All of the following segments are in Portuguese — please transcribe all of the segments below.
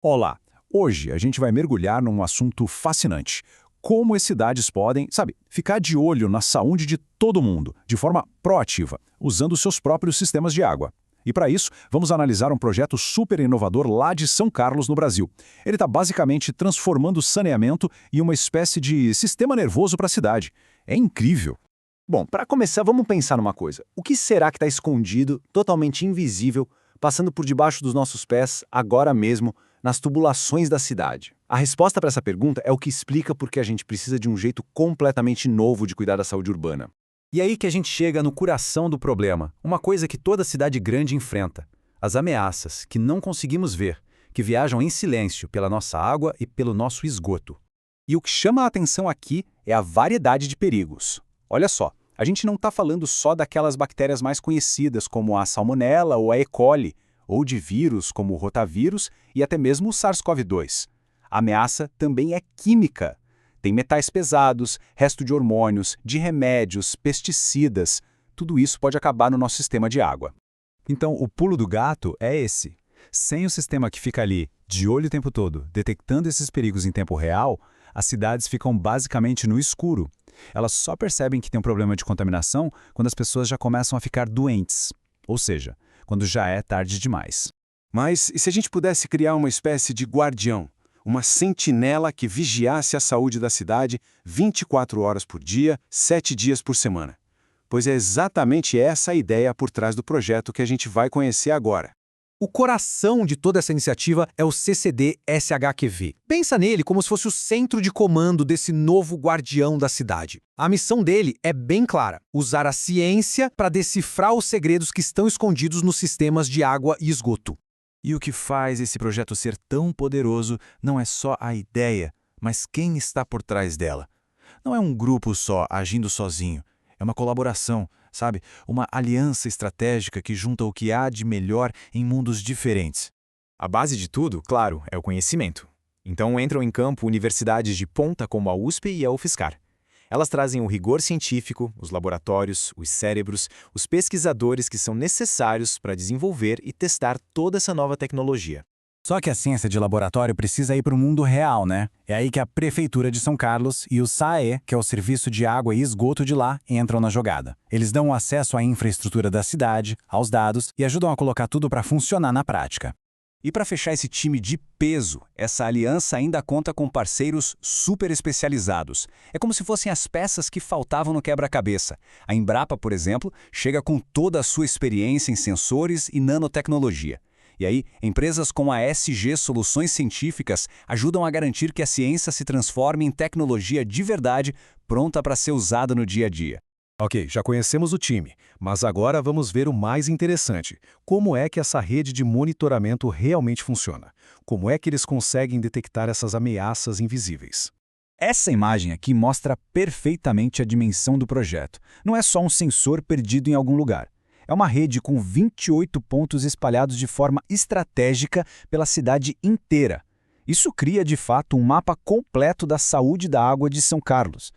Olá! Hoje a gente vai mergulhar num assunto fascinante. Como as cidades podem, ficar de olho na saúde de todo mundo, de forma proativa, usando seus próprios sistemas de água. E para isso, vamos analisar um projeto super inovador lá de São Carlos, no Brasil. Ele está basicamente transformando o saneamento em uma espécie de sistema nervoso para a cidade. É incrível! Bom, para começar, vamos pensar numa coisa. O que será que está escondido, totalmente invisível, passando por debaixo dos nossos pés, agora mesmo, nas tubulações da cidade? A resposta para essa pergunta é o que explica por que a gente precisa de um jeito completamente novo de cuidar da saúde urbana. E aí que a gente chega no coração do problema, uma coisa que toda cidade grande enfrenta: as ameaças que não conseguimos ver, que viajam em silêncio pela nossa água e pelo nosso esgoto. E o que chama a atenção aqui é a variedade de perigos. Olha só, a gente não está falando só daquelas bactérias mais conhecidas como a Salmonella ou a E. coli, ou de vírus como o rotavírus e até mesmo o SARS-CoV-2. A ameaça também é química. Tem metais pesados, resto de hormônios, de remédios, pesticidas. Tudo isso pode acabar no nosso sistema de água. Então, o pulo do gato é esse. Sem o sistema que fica ali, de olho o tempo todo, detectando esses perigos em tempo real, as cidades ficam basicamente no escuro. Elas só percebem que tem um problema de contaminação quando as pessoas já começam a ficar doentes. Ou seja, quando já é tarde demais. Mas e se a gente pudesse criar uma espécie de guardião? Uma sentinela que vigiasse a saúde da cidade 24 horas por dia, 7 dias por semana? Pois é exatamente essa a ideia por trás do projeto que a gente vai conhecer agora. O coração de toda essa iniciativa é o CCD-SHQV. Pensa nele como se fosse o centro de comando desse novo guardião da cidade. A missão dele é bem clara: usar a ciência para decifrar os segredos que estão escondidos nos sistemas de água e esgoto. E o que faz esse projeto ser tão poderoso não é só a ideia, mas quem está por trás dela. Não é um grupo só agindo sozinho, é uma colaboração, uma aliança estratégica que junta o que há de melhor em mundos diferentes. A base de tudo, claro, é o conhecimento. Então entram em campo universidades de ponta como a USP e a UFSCar. Elas trazem o rigor científico, os laboratórios, os cérebros, os pesquisadores que são necessários para desenvolver e testar toda essa nova tecnologia. Só que a ciência de laboratório precisa ir para o mundo real, né? É aí que a Prefeitura de São Carlos e o SAE, que é o Serviço de Água e Esgoto de lá, entram na jogada. Eles dão acesso à infraestrutura da cidade, aos dados e ajudam a colocar tudo para funcionar na prática. E para fechar esse time de peso, essa aliança ainda conta com parceiros super especializados. É como se fossem as peças que faltavam no quebra-cabeça. A Embrapa, por exemplo, chega com toda a sua experiência em sensores e nanotecnologia. E aí, empresas como a SG Soluções Científicas ajudam a garantir que a ciência se transforme em tecnologia de verdade, pronta para ser usada no dia a dia. Ok, já conhecemos o time, mas agora vamos ver o mais interessante. Como é que essa rede de monitoramento realmente funciona? Como é que eles conseguem detectar essas ameaças invisíveis? Essa imagem aqui mostra perfeitamente a dimensão do projeto. Não é só um sensor perdido em algum lugar. É uma rede com 28 pontos espalhados de forma estratégica pela cidade inteira. Isso cria, de fato, um mapa completo da saúde da água de São Carlos.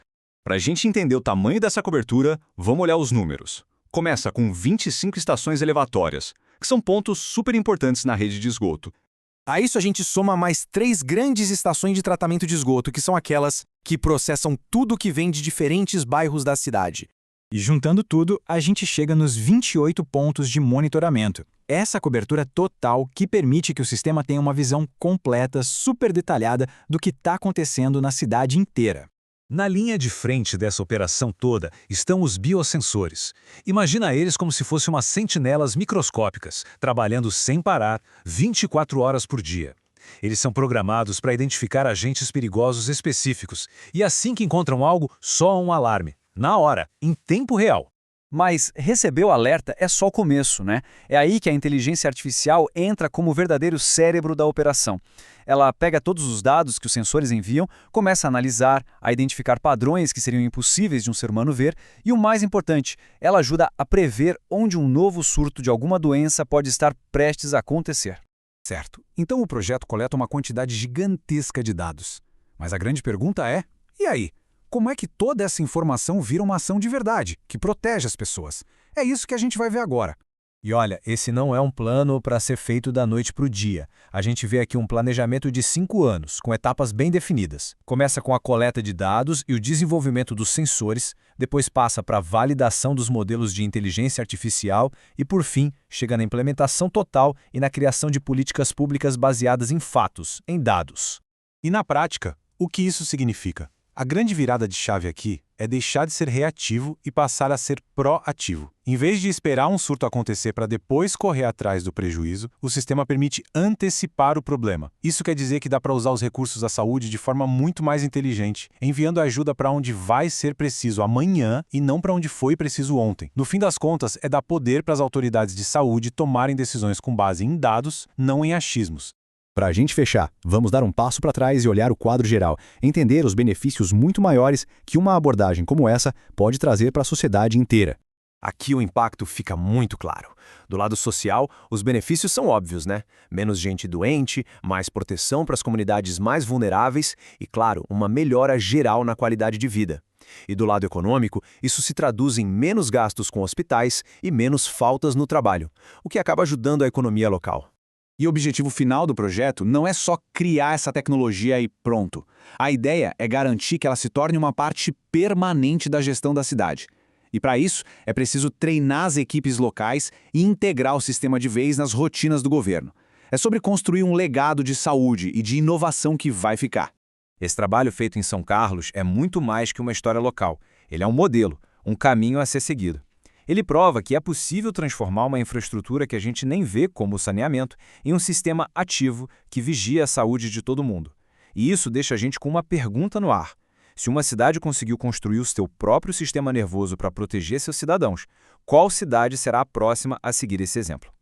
Para a gente entender o tamanho dessa cobertura, vamos olhar os números. Começa com 25 estações elevatórias, que são pontos super importantes na rede de esgoto. A isso a gente soma mais 3 grandes estações de tratamento de esgoto, que são aquelas que processam tudo que vem de diferentes bairros da cidade. E juntando tudo, a gente chega nos 28 pontos de monitoramento. Essa cobertura total que permite que o sistema tenha uma visão completa, super detalhada do que está acontecendo na cidade inteira. Na linha de frente dessa operação toda estão os biosensores. Imagina eles como se fossem umas sentinelas microscópicas, trabalhando sem parar, 24 horas por dia. Eles são programados para identificar agentes perigosos específicos e assim que encontram algo, soam um alarme, na hora, em tempo real. Mas receber o alerta é só o começo, né? É aí que a inteligência artificial entra como o verdadeiro cérebro da operação. Ela pega todos os dados que os sensores enviam, começa a analisar, a identificar padrões que seriam impossíveis de um ser humano ver e, o mais importante, ela ajuda a prever onde um novo surto de alguma doença pode estar prestes a acontecer. Certo. Então o projeto coleta uma quantidade gigantesca de dados. Mas a grande pergunta é, e aí? Como é que toda essa informação vira uma ação de verdade, que protege as pessoas? É isso que a gente vai ver agora. E olha, esse não é um plano para ser feito da noite para o dia. A gente vê aqui um planejamento de 5 anos, com etapas bem definidas. Começa com a coleta de dados e o desenvolvimento dos sensores, depois passa para a validação dos modelos de inteligência artificial e, por fim, chega na implementação total e na criação de políticas públicas baseadas em fatos, em dados. E na prática, o que isso significa? A grande virada de chave aqui é deixar de ser reativo e passar a ser proativo. Em vez de esperar um surto acontecer para depois correr atrás do prejuízo, o sistema permite antecipar o problema. Isso quer dizer que dá para usar os recursos da saúde de forma muito mais inteligente, enviando ajuda para onde vai ser preciso amanhã e não para onde foi preciso ontem. No fim das contas, é dar poder para as autoridades de saúde tomarem decisões com base em dados, não em achismos. Para a gente fechar, vamos dar um passo para trás e olhar o quadro geral, entender os benefícios muito maiores que uma abordagem como essa pode trazer para a sociedade inteira. Aqui o impacto fica muito claro. Do lado social, os benefícios são óbvios, né? Menos gente doente, mais proteção para as comunidades mais vulneráveis e, claro, uma melhora geral na qualidade de vida. E do lado econômico, isso se traduz em menos gastos com hospitais e menos faltas no trabalho, o que acaba ajudando a economia local. E o objetivo final do projeto não é só criar essa tecnologia e pronto. A ideia é garantir que ela se torne uma parte permanente da gestão da cidade. E para isso, é preciso treinar as equipes locais e integrar o sistema de vez nas rotinas do governo. É sobre construir um legado de saúde e de inovação que vai ficar. Esse trabalho feito em São Carlos é muito mais que uma história local. Ele é um modelo, um caminho a ser seguido. Ele prova que é possível transformar uma infraestrutura que a gente nem vê como o saneamento em um sistema ativo que vigia a saúde de todo mundo. E isso deixa a gente com uma pergunta no ar. Se uma cidade conseguiu construir o seu próprio sistema nervoso para proteger seus cidadãos, qual cidade será a próxima a seguir esse exemplo?